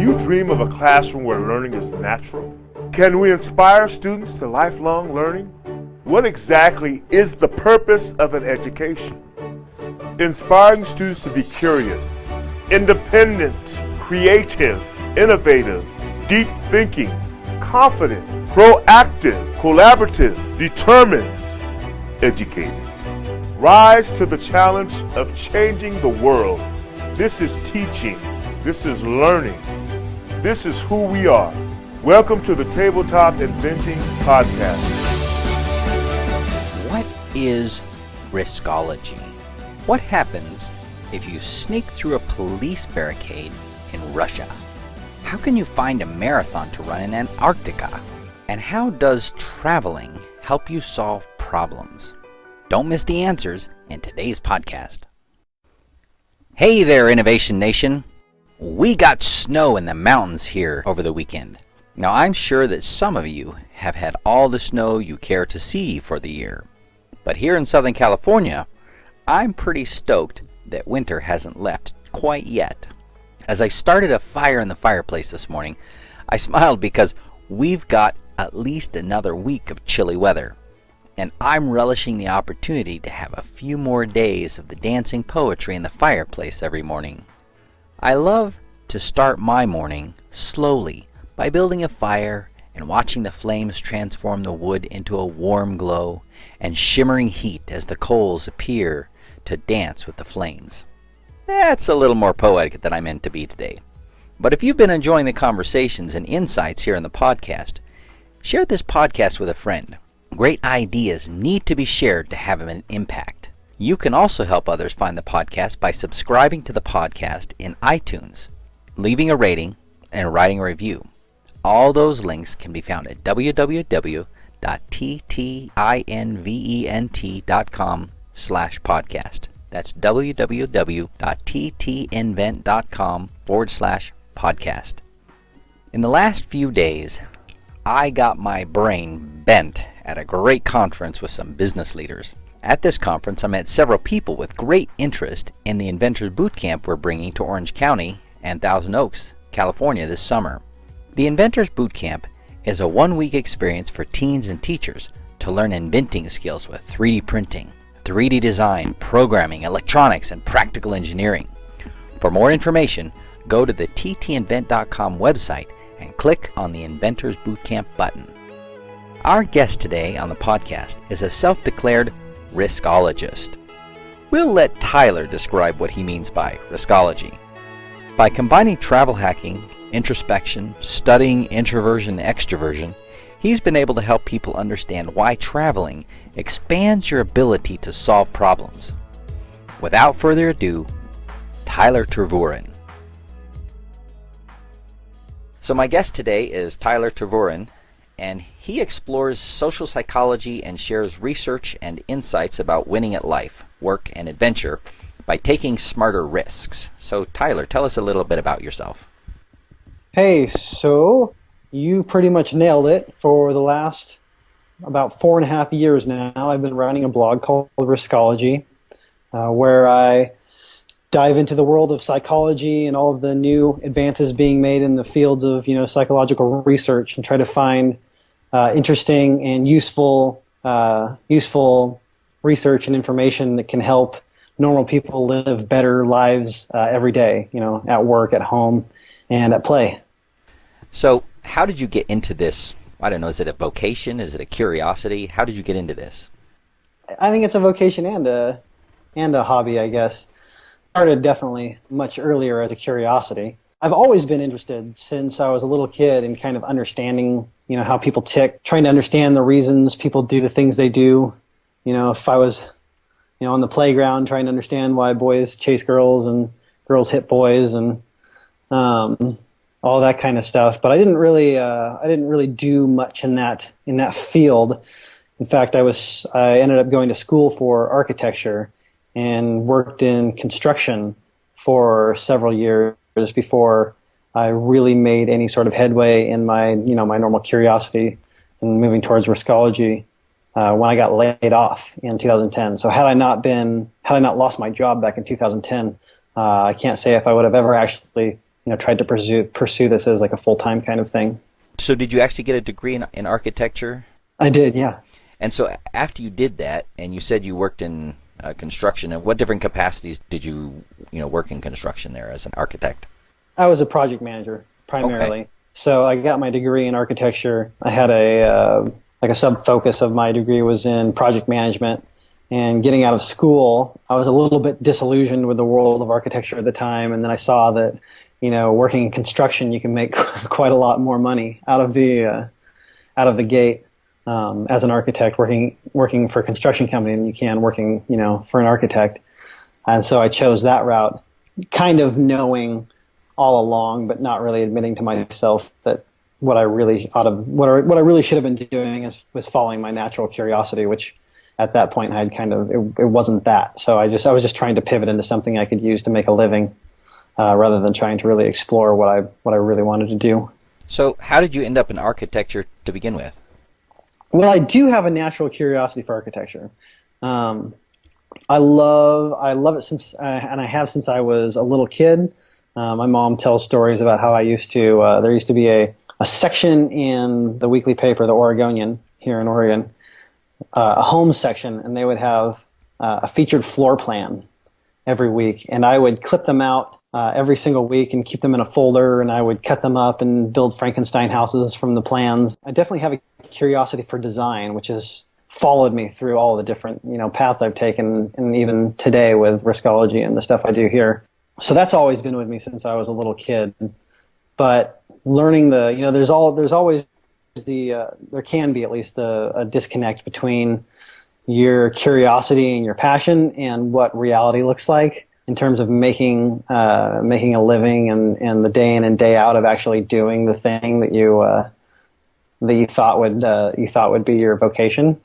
you dream of a classroom where learning is natural? Can we inspire students to lifelong learning? What exactly is the purpose of an education? Inspiring students to be curious, independent, creative, innovative, deep thinking, confident, proactive, collaborative, determined, educated. Rise to the challenge of changing the world. This is teaching. This is learning. This is who we are. Welcome to the Tabletop Inventing Podcast. What is Riskology? What happens if you sneak through a police barricade in Russia? How can you find a marathon to run in Antarctica? And how does traveling help you solve problems? Don't miss the answers in today's podcast. Hey there, Innovation Nation. We got snow in the mountains here over the weekend. Now, I'm sure that some of you have had all the snow you care to see for the year. But here in Southern California, I'm pretty stoked that winter hasn't left quite yet. As I started a fire in the fireplace this morning, I smiled because we've got at least another week of chilly weather. And I'm relishing the opportunity to have a few more days of the dancing poetry in the fireplace every morning. I love to start my morning slowly by building a fire and watching the flames transform the wood into a warm glow and shimmering heat as the coals appear to dance with the flames. That's a little more poetic than I meant to be today. But if you've been enjoying the conversations and insights here in the podcast, share this podcast with a friend. Great ideas need to be shared to have an impact. You can also help others find the podcast by subscribing to the podcast in iTunes, leaving a rating, and writing a review. All those links can be found at www.ttinvent.com/podcast. That's www.ttinvent.com/podcast. In the last few days, I got my brain bent at a great conference with some business leaders. At this conference, I met several people with great interest in the Inventors Bootcamp we're bringing to Orange County and Thousand Oaks, California this summer. The Inventors Bootcamp is a one-week experience for teens and teachers to learn inventing skills with 3D printing, 3D design, programming, electronics, and practical engineering. For more information, go to the ttinvent.com website and click on the Inventors Bootcamp button. Our guest today on the podcast is a self-declared Riskologist. We'll let Tyler describe what he means by Riskology. By combining travel hacking, introspection, studying introversion and extroversion, he's been able to help people understand why traveling expands your ability to solve problems. Without further ado, Tyler Tervooren. So my guest today is Tyler Tervooren, and he explores social psychology and shares research and insights about winning at life, work, and adventure by taking smarter risks. So Tyler, tell us a little bit about yourself. Hey, so you pretty much nailed it. For the last about 4.5 years now, I've been writing a blog called Riskology, where I dive into the world of psychology and all of the new advances being made in the fields of psychological research and try to find interesting and useful research and information that can help normal people live better lives every day, at work, at home, and at play. So how did you get into this? I don't know, is it a vocation? Is it a curiosity? How did you get into this? I think it's a vocation and a hobby, I guess. Started definitely much earlier as a curiosity. I've always been interested since I was a little kid in kind of understanding, how people tick, trying to understand the reasons people do the things they do. If I was, on the playground trying to understand why boys chase girls and girls hit boys and all that kind of stuff. But I didn't really do much in that field. In fact, I ended up going to school for architecture and worked in construction for several years before I really made any sort of headway in my normal curiosity and moving towards Riskology when I got laid off in 2010. So had I not lost my job back in 2010, I can't say if I would have ever actually tried to pursue this as like a full-time kind of thing. So did you actually get a degree in architecture? I did, yeah. And so after you did that, and you said you worked in construction, and what different capacities did you work in construction there as an architect? I was a project manager primarily. Okay. So I got my degree in architecture. I had a sub-focus of my degree was in project management. And getting out of school, I was a little bit disillusioned with the world of architecture at the time, and then I saw that, working in construction, you can make quite a lot more money out of the gate as an architect working for a construction company than you can working, for an architect. And so I chose that route, kind of knowing all along, but not really admitting to myself that what I really should have been doing was following my natural curiosity, which at that point I had it wasn't that. So I was just trying to pivot into something I could use to make a living, rather than trying to really explore what I really wanted to do. So how did you end up in architecture to begin with? Well, I do have a natural curiosity for architecture. I love it and I have since I was a little kid. My mom tells stories about how there used to be a section in the weekly paper, the Oregonian, here in Oregon, a home section, and they would have a featured floor plan every week, and I would clip them out every single week and keep them in a folder, and I would cut them up and build Frankenstein houses from the plans. I definitely have a curiosity for design, which has followed me through all the different paths I've taken, and even today with Riskology and the stuff I do here. So that's always been with me since I was a little kid. But learning there can be at least a disconnect between your curiosity and your passion and what reality looks like in terms of making a living and the day in and day out of actually doing the thing that you thought would be your vocation.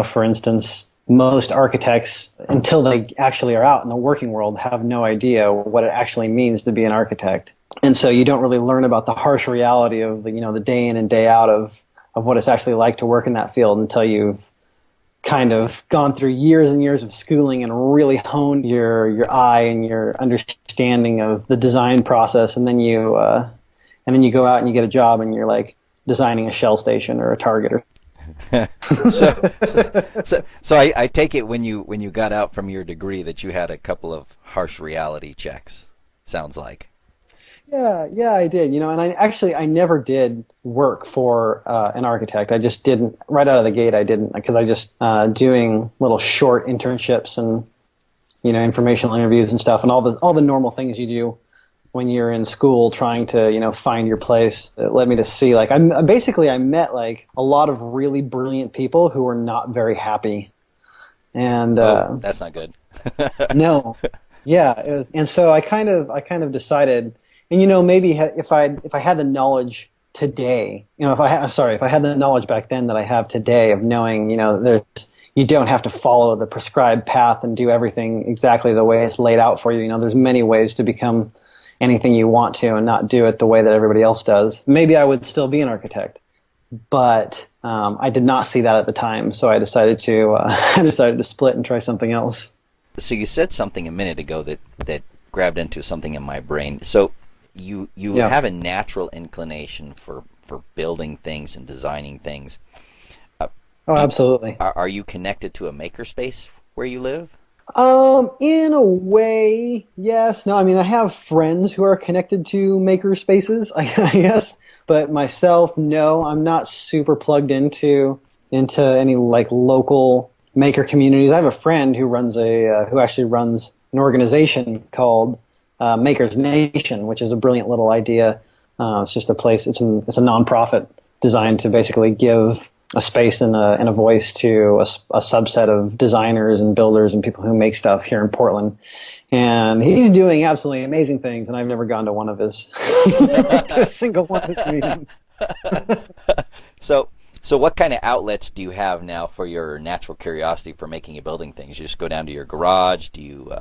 For instance, most architects, until they actually are out in the working world, have no idea what it actually means to be an architect. And so you don't really learn about the harsh reality of the day in and day out of what it's actually like to work in that field until you've kind of gone through years and years of schooling and really honed your eye and your understanding of the design process, and then you go out and you get a job and you're like designing a Shell station or a Target or So I take it when you got out from your degree that you had a couple of harsh reality checks. Sounds like. Yeah, I did. And I never did work for an architect. I just didn't right out of the gate. I didn't, because I just doing little short internships and informational interviews and stuff, and all the normal things you do when you're in school trying to find your place. It led me to see I met a lot of really brilliant people who were not very happy, and that's not good. No, yeah, and so I kind of decided, and maybe if I had the knowledge today, if I had the knowledge back then that I have today of knowing you don't have to follow the prescribed path and do everything exactly the way it's laid out for you. There's many ways to become anything you want to and not do it the way that everybody else does. Maybe I would still be an architect, but I did not see that at the time, so I decided to split and try something else. So you said something a minute ago that grabbed into something in my brain. So you have a natural inclination for building things and designing things. Absolutely. Are you connected to a makerspace where you live? In a way, yes. No, I have friends who are connected to maker spaces, I guess, but myself, no. I'm not super plugged into any local maker communities. I have a friend who actually runs an organization called Makers Nation, which is a brilliant little idea. It's just a place. It's a nonprofit designed to basically give a space and a voice to a subset of designers and builders and people who make stuff here in Portland. And he's doing absolutely amazing things, and I've never gone to one of his to a single one of his meetings. So what kind of outlets do you have now for your natural curiosity for making and building things? You just go down to your garage? Do you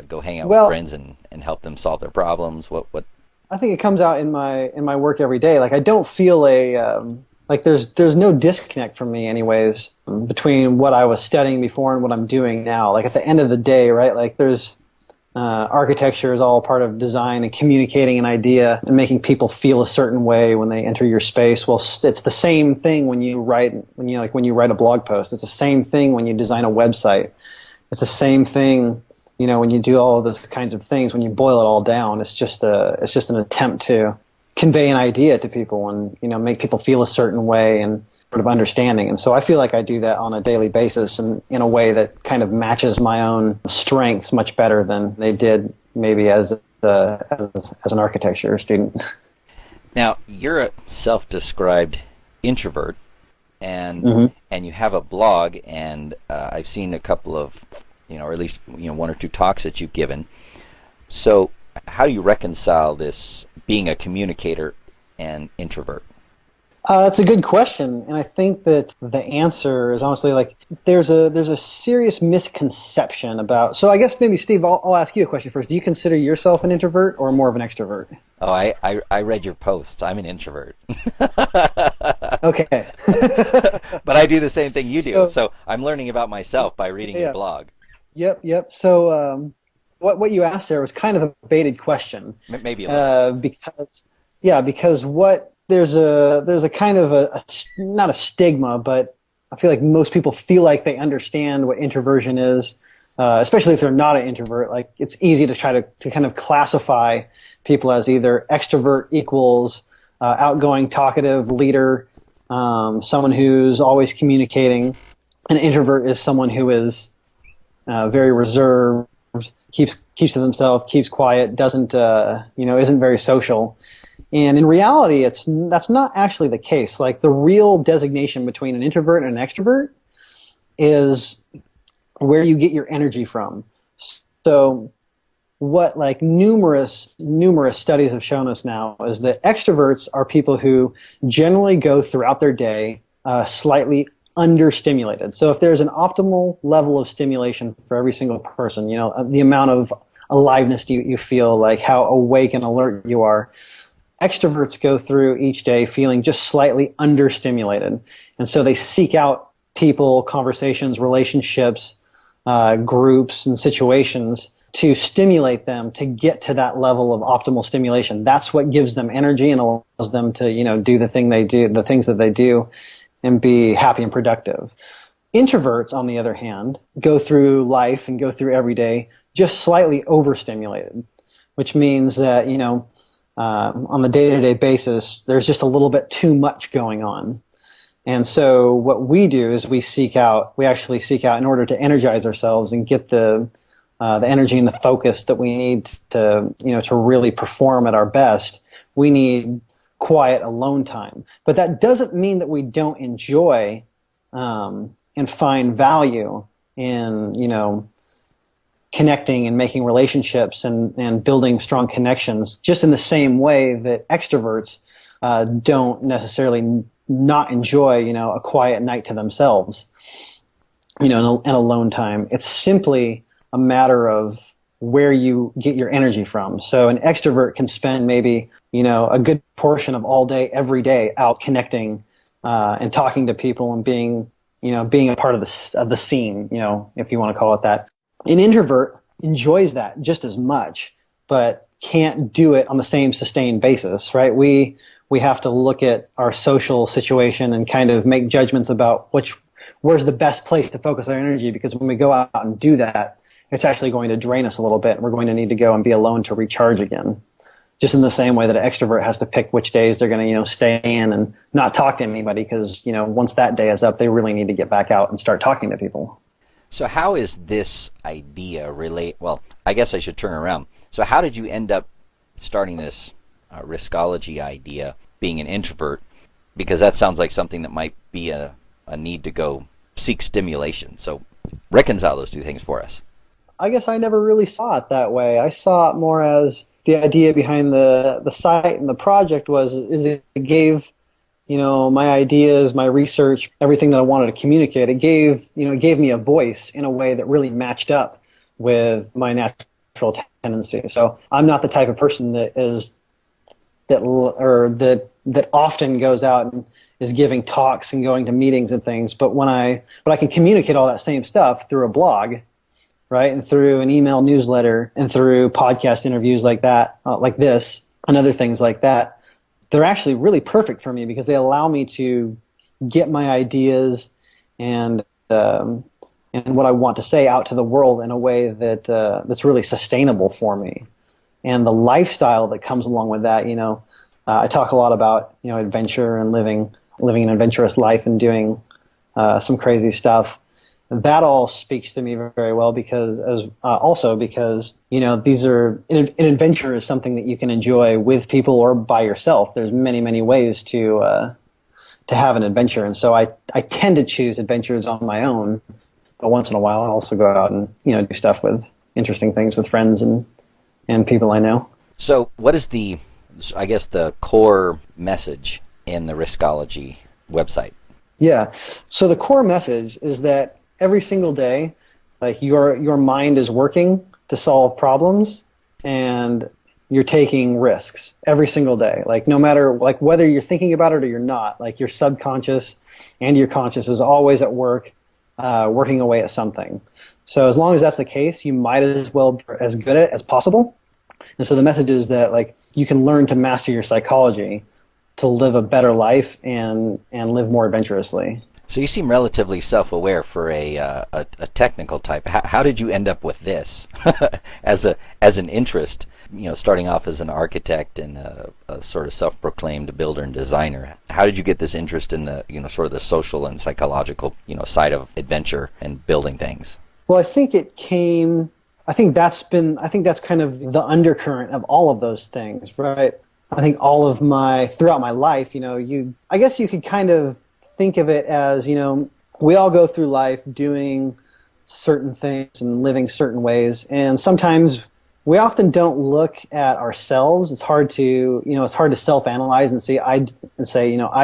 go hang out with friends and help them solve their problems? What? I think it comes out in my work every day. I don't feel there's no disconnect from me anyways between what I was studying before and what I'm doing now. At the end of the day, right? architecture is all part of design and communicating an idea and making people feel a certain way when they enter your space. Well, it's the same thing when you write a blog post. It's the same thing when you design a website. It's the same thing, when you do all of those kinds of things. When you boil it all down, it's just an attempt to convey an idea to people and make people feel a certain way and sort of understanding. And so I feel like I do that on a daily basis and in a way that kind of matches my own strengths much better than they did maybe as an architecture student. Now, you're a self-described introvert, and you have a blog, and I've seen a couple of, or at least one or two talks that you've given. So how do you reconcile this being a communicator and introvert? That's a good question, and I think that the answer is honestly there's a serious misconception about. So I guess maybe Steve, I'll ask you a question first. Do you consider yourself an introvert or more of an extrovert? Oh, I read your posts. I'm an introvert. Okay. But I do the same thing you do. So I'm learning about myself by reading your blog. Yep. So what you asked there was kind of a baited question. Maybe a little. Because there's a kind of a not a stigma, but I feel like most people feel like they understand what introversion is, especially if they're not an introvert. Like, it's easy to try to kind of classify people as either extrovert equals outgoing, talkative leader, someone who's always communicating. An introvert is someone who is very reserved, keeps to themselves, keeps quiet, doesn't isn't very social. And in reality, that's not actually the case. Like, the real designation between an introvert and an extrovert is where you get your energy from. So what numerous studies have shown us now is that extroverts are people who generally go throughout their day slightly understimulated. So if there's an optimal level of stimulation for every single person, the amount of aliveness you feel, like how awake and alert you are, extroverts go through each day feeling just slightly understimulated. And so they seek out people, conversations, relationships, groups, and situations to stimulate them to get to that level of optimal stimulation. That's what gives them energy and allows them to, do the things that they do and be happy and productive. Introverts, on the other hand, go through life and go through every day just slightly overstimulated, which means that, on the day-to-day basis, there's just a little bit too much going on. And so what we do is we actually seek out in order to energize ourselves and get the energy and the focus that we need to really perform at our best. We need quiet alone time. But that doesn't mean that we don't enjoy and find value in, connecting and making relationships and building strong connections, just in the same way that extroverts don't necessarily not enjoy, a quiet night to themselves, and alone time. It's simply a matter of where you get your energy from. So an extrovert can spend maybe, a good portion of all day, every day out connecting and talking to people and being a part of the scene, if you want to call it that. An introvert enjoys that just as much, but can't do it on the same sustained basis, right? We have to look at our social situation and kind of make judgments about where's the best place to focus our energy, because when we go out and do that, it's actually going to drain us a little bit, and we're going to need to go and be alone to recharge again. Just in the same way that an extrovert has to pick which days they're going to, stay in and not talk to anybody, because, once that day is up, they really need to get back out and start talking to people. So how is this idea well, I guess I should turn around. So how did you end up starting this Riskology idea, being an introvert? Because that sounds like something that might be a need to go seek stimulation. So reconcile those two things for us. I guess I never really saw it that way. I saw it more as the idea behind the site and the project is it gave my ideas, my research, everything that I wanted to communicate. It gave me a voice in a way that really matched up with my natural tendency. So I'm not the type of person that often goes out and is giving talks and going to meetings and things. But I can communicate all that same stuff through a blog, right? And through an email newsletter and through podcast interviews like that, like this, and other things like that, they're actually really perfect for me because they allow me to get my ideas and what I want to say out to the world in a way that that's really sustainable for me. And the lifestyle that comes along with that, I talk a lot about adventure and living an adventurous life and doing some crazy stuff. That all speaks to me very well because these are an adventure is something that you can enjoy with people or by yourself. There's many ways to have an adventure, and so I tend to choose adventures on my own. But once in a while, I also go out and do stuff with interesting things with friends and people I know. So, what is the core message in the Riskology website? Yeah. So the core message is that every single day, like your mind is working to solve problems, and you're taking risks every single day. Like no matter whether you're thinking about it or you're not, like your subconscious and your conscious is always at work, working away at something. So as long as that's the case, you might as well be as good at it as possible. And so the message is that you can learn to master your psychology to live a better life and live more adventurously. So you seem relatively self-aware for a technical type. How did you end up with this as an interest? Starting off as an architect and a sort of self-proclaimed builder and designer. How did you get this interest in the sort of the social and psychological side of adventure and building things? Well, I think that's kind of the undercurrent of all of those things, right? I think throughout my life, I guess you could kind of think of it as, we all go through life doing certain things and living certain ways, and sometimes we often don't look at ourselves. It's hard to self-analyze and say, I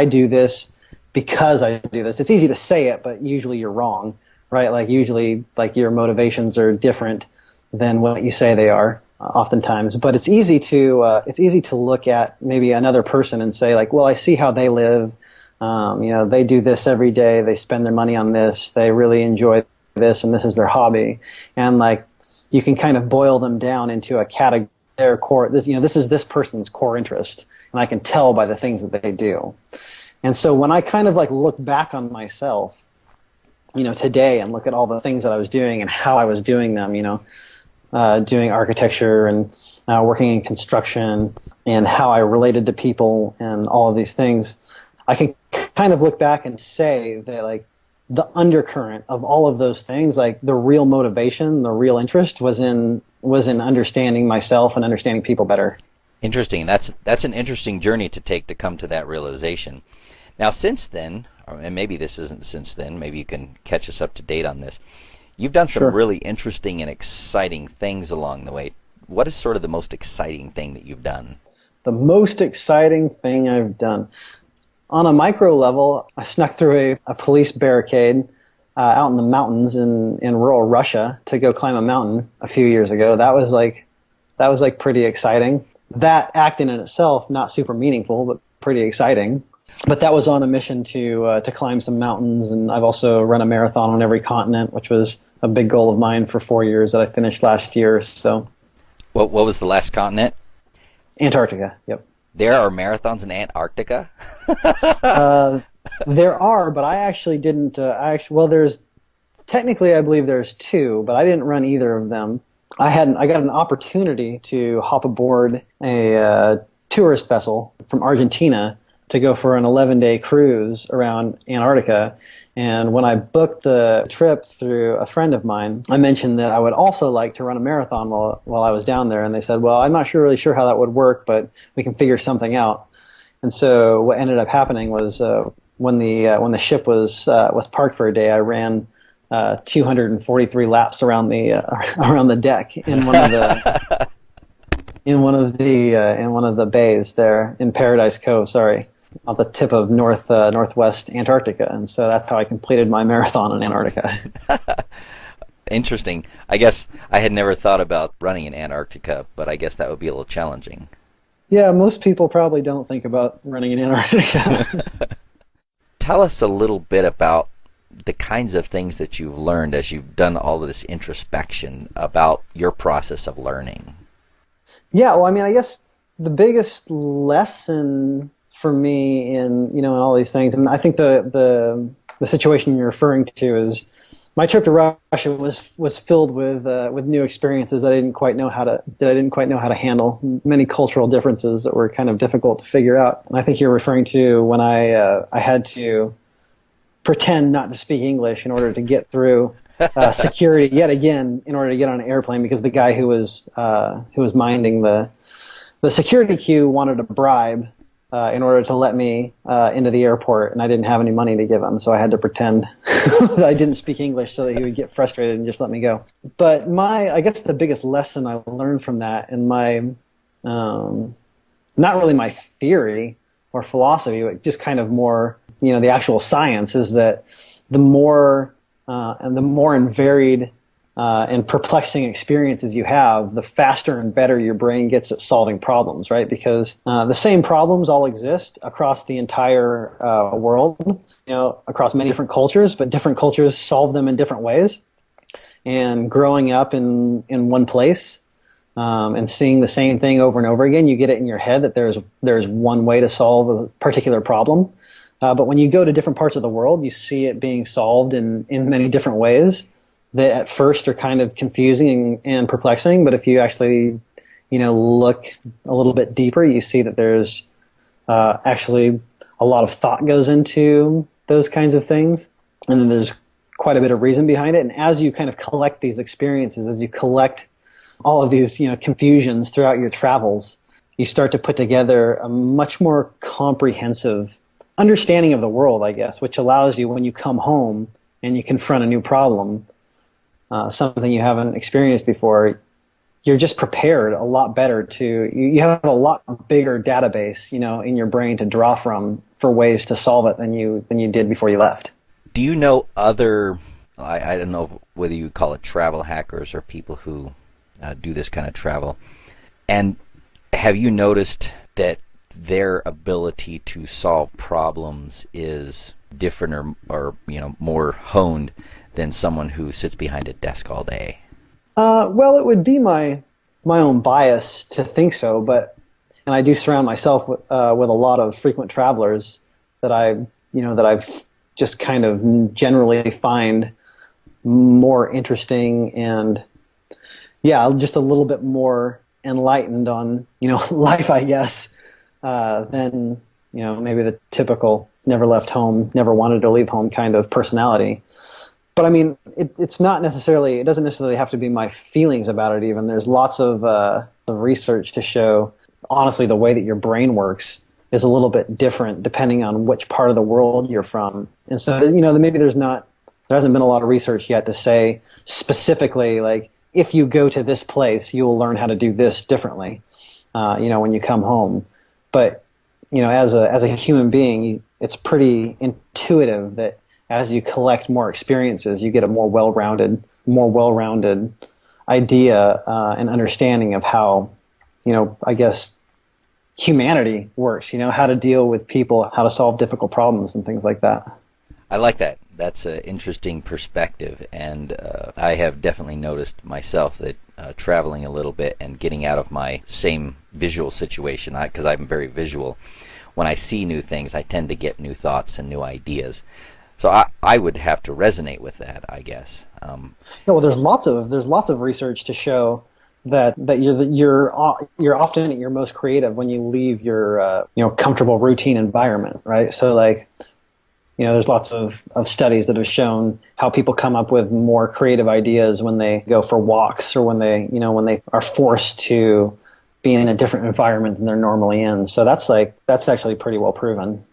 do this because I do this. It's easy to say it, but usually you're wrong, right? Usually your motivations are different than what you say they are. Oftentimes, but it's easy to look at maybe another person and say I see how they live. They do this every day. They spend their money on this. They really enjoy this, and this is their hobby. And you can kind of boil them down into a category. Their core. This is this person's core interest, and I can tell by the things that they do. And so when I kind of look back on myself, today and look at all the things that I was doing and how I was doing them, doing architecture and working in construction and how I related to people and all of these things, I can kind of look back and say that the undercurrent of all of those things, the real motivation, the real interest was in understanding myself and understanding people better. Interesting. That's an interesting journey to take to come to that realization. Now, since then, and maybe this isn't since then, maybe you can catch us up to date on this. You've done some really interesting and exciting things along the way. What is sort of the most exciting thing that you've done? The most exciting thing I've done. On a micro level, I snuck through a police barricade out in the mountains in rural Russia to go climb a mountain a few years ago. That was pretty exciting. That act in itself, not super meaningful, but pretty exciting. But that was on a mission to climb some mountains, and I've also run a marathon on every continent, which was a big goal of mine for 4 years that I finished last year. So, what was the last continent? Antarctica. Yep. There are marathons in Antarctica? There are, but I actually didn't. There's technically, I believe there's two, but I didn't run either of them. I got an opportunity to hop aboard a tourist vessel from Argentina to go for an 11-day cruise around Antarctica. And when I booked the trip through a friend of mine, I mentioned that I would also like to run a marathon while I was down there. And they said, well, I'm not really sure how that would work, but we can figure something out. And so what ended up happening was when the ship was parked for a day, I ran 243 laps around the deck in one of the bays there in Paradise Cove. Sorry. On the tip of northwest Antarctica, and so that's how I completed my marathon in Antarctica. Interesting. I guess I had never thought about running in Antarctica, but I guess that would be a little challenging. Yeah, most people probably don't think about running in Antarctica. Tell us a little bit about the kinds of things that you've learned as you've done all of this introspection about your process of learning. Yeah, well, I mean, I guess the biggest lesson for me in all these things, and I think the situation you're referring to is my trip to Russia was filled with new experiences that I didn't quite know how to handle. Many cultural differences that were kind of difficult to figure out. And I think you're referring to when I had to pretend not to speak English in order to get through security yet again in order to get on an airplane, because the guy who was minding the security queue wanted a bribe in order to let me into the airport, and I didn't have any money to give him, so I had to pretend that I didn't speak English so that he would get frustrated and just let me go. But I guess the biggest lesson I learned from that, and not really my theory or philosophy, but just kind of more, the actual science, is that the more and varied and perplexing experiences you have, the faster and better your brain gets at solving problems, right? Because the same problems all exist across the entire world, across many different cultures, but different cultures solve them in different ways. And growing up in one place and seeing the same thing over and over again, you get it in your head that there's one way to solve a particular problem. But when you go to different parts of the world, you see it being solved in many different ways that at first are kind of confusing and perplexing. But if you actually, look a little bit deeper, you see that there's actually a lot of thought goes into those kinds of things. And then there's quite a bit of reason behind it. And as you kind of collect these experiences, as you collect all of these, confusions throughout your travels, you start to put together a much more comprehensive understanding of the world, I guess, which allows you, when you come home and you confront a new problem, something you haven't experienced before, you're just prepared a lot better you have a lot bigger database, in your brain to draw from for ways to solve it than you did before you left. Do you know other, I don't know whether you call it travel hackers or people who do this kind of travel, and have you noticed that their ability to solve problems is different or more honed than someone who sits behind a desk all day? Well, it would be my own bias to think so, and I do surround myself with a lot of frequent travelers that I've just kind of generally find more interesting and, just a little bit more enlightened on, life, I guess, than, maybe the typical never left home, never wanted to leave home kind of personality. But I mean, it doesn't necessarily have to be my feelings about it even. There's lots of research to show, honestly, the way that your brain works is a little bit different depending on which part of the world you're from. And so, maybe there hasn't been a lot of research yet to say specifically, like, if you go to this place, you will learn how to do this differently, when you come home. But, as a human being, it's pretty intuitive that as you collect more experiences, you get a more well-rounded idea and understanding of how, I guess, humanity works, how to deal with people, how to solve difficult problems and things like that. I like that. That's an interesting perspective, and I have definitely noticed myself that traveling a little bit and getting out of my same visual situation, because I'm very visual, when I see new things, I tend to get new thoughts and new ideas. So I would have to resonate with that, I guess. Well, there's lots of research to show that you're often at your most creative when you leave your comfortable routine environment, right? So like, there's lots of studies that have shown how people come up with more creative ideas when they go for walks or when they are forced to be in a different environment than they're normally in. So that's actually pretty well proven.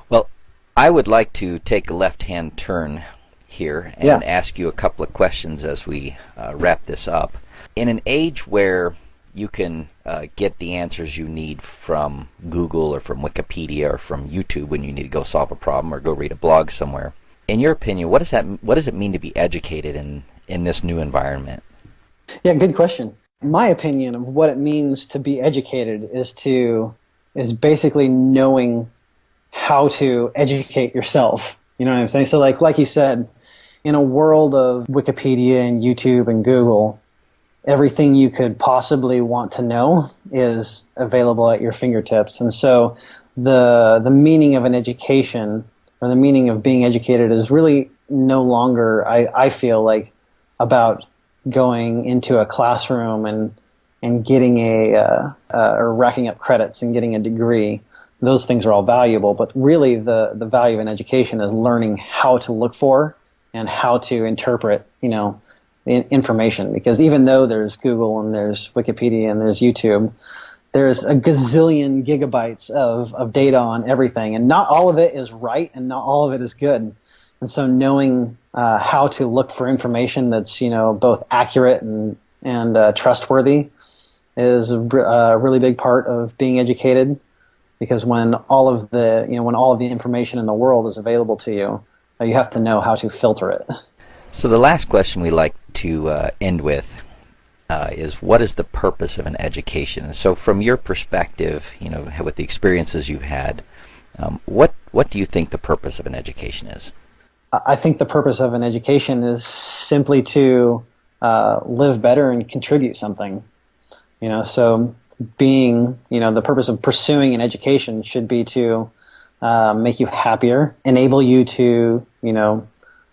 Well, I would like to take a left-hand turn here and ask you a couple of questions as we wrap this up. In an age where you can get the answers you need from Google or from Wikipedia or from YouTube when you need to go solve a problem or go read a blog somewhere, in your opinion, what does it mean to be educated in this new environment? Yeah, good question. My opinion of what it means to be educated is basically knowing how to educate yourself, You know what I'm saying? So like you said, in a world of Wikipedia and YouTube and Google, everything you could possibly want to know is available at your fingertips. And so the meaning of an education, or the meaning of being educated, is really no longer, I feel like, about going into a classroom and getting or racking up credits and getting a degree. Those things are all valuable, but really the value of an education is learning how to look for and how to interpret, information. Because even though there's Google and there's Wikipedia and there's YouTube, there's a gazillion gigabytes of data on everything, and not all of it is right and not all of it is good. And so knowing how to look for information that's both accurate and trustworthy is a really big part of being educated. Because when all of the information in the world is available to you, you have to know how to filter it. So the last question we like to end with is, what is the purpose of an education? So from your perspective, with the experiences you've had, what do you think the purpose of an education is? I think the purpose of an education is simply to live better and contribute something. So the purpose of pursuing an education should be to make you happier, enable you to,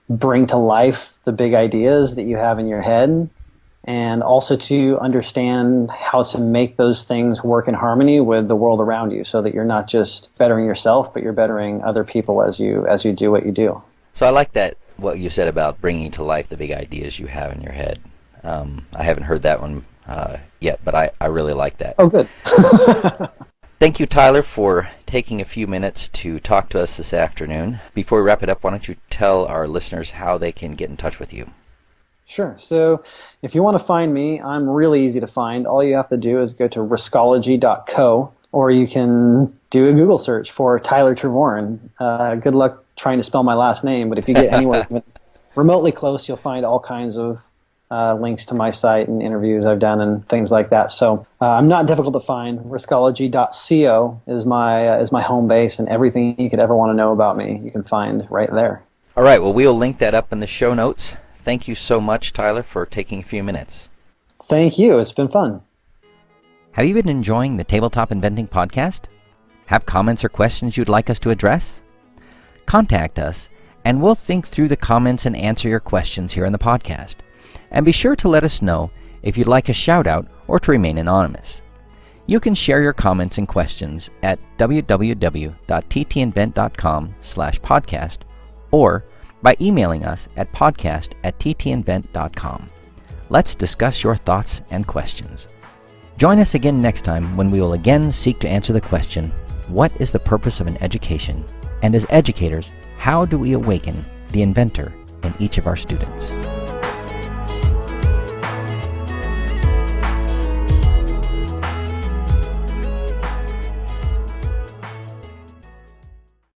bring to life the big ideas that you have in your head, and also to understand how to make those things work in harmony with the world around you, so that you're not just bettering yourself, but you're bettering other people as you do what you do. So I like that, what you said about bringing to life the big ideas you have in your head. I haven't heard that one yet, but I really like that. Oh, good. Thank you, Tyler, for taking a few minutes to talk to us this afternoon. Before we wrap it up, why don't you tell our listeners how they can get in touch with you? Sure. So if you want to find me, I'm really easy to find. All you have to do is go to riskology.co, or you can do a Google search for Tyler Tervooren. Good luck trying to spell my last name, but if you get anywhere remotely close, you'll find all kinds of links to my site and interviews I've done and things like that. So I'm not difficult to find. Riskology.co is my home base, and everything you could ever want to know about me you can find right there. All right. Well, we'll link that up in the show notes. Thank you so much, Tyler, for taking a few minutes. Thank you. It's been fun. Have you been enjoying the Tabletop Inventing podcast? Have comments or questions you'd like us to address? Contact us, and we'll think through the comments and answer your questions here in the podcast. And be sure to let us know if you'd like a shout-out or to remain anonymous. You can share your comments and questions at www.ttinvent.com/podcast or by emailing us at podcast@ttinvent.com. Let's discuss your thoughts and questions. Join us again next time when we will again seek to answer the question, what is the purpose of an education? And as educators, how do we awaken the inventor in each of our students?